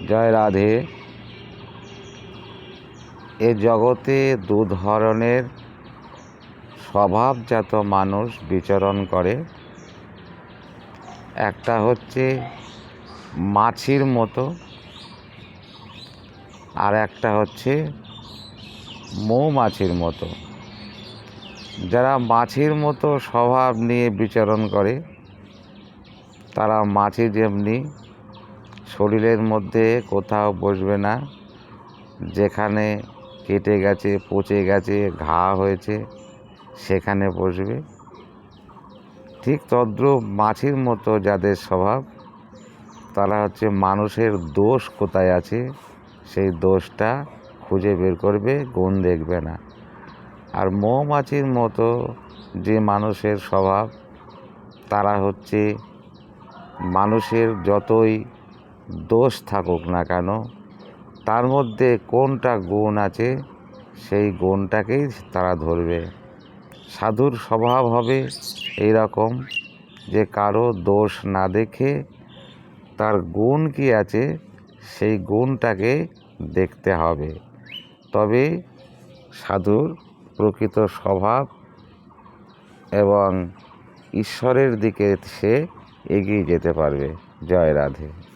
জয় রাধে। এ জগতে দু ধরনের স্বভাবজাত মানুষ বিচরণ করে। একটা হচ্ছে মাছির মতো, আর একটা হচ্ছে মৌমাছির মতো। যারা মাছির মতো স্বভাব নিয়ে বিচরণ করে তারা মাছি যেমনি শরীরের মধ্যে কোথাও বসবে না, যেখানে কেটে গেছে, পচে গেছে, ঘা হয়েছে সেখানে বসবে। ঠিক তদ্রূপ মাছির মতো যাদের স্বভাব, তারা হচ্ছে মানুষের দোষ কোথায় আছে সেই দোষটা খুঁজে বের করবে, গুণ দেখবে না। আর মৌমাছির মতো যে মানুষের স্বভাব, তারা হচ্ছে মানুষের যতই দোষ থাকুক না কেন, তার মধ্যে কোনটা গুণ আছে সেই গুণটাকেই তারা ধরবে। সাধুর স্বভাব হবে এই রকম যে কারো দোষ না দেখে তার গুণ কি আছে সেই গুণটাকে দেখতে হবে, তবে সাধুর প্রকৃত স্বভাব এবং ঈশ্বরের দিকে সে এগিয়ে যেতে পারবে। জয় রাধে।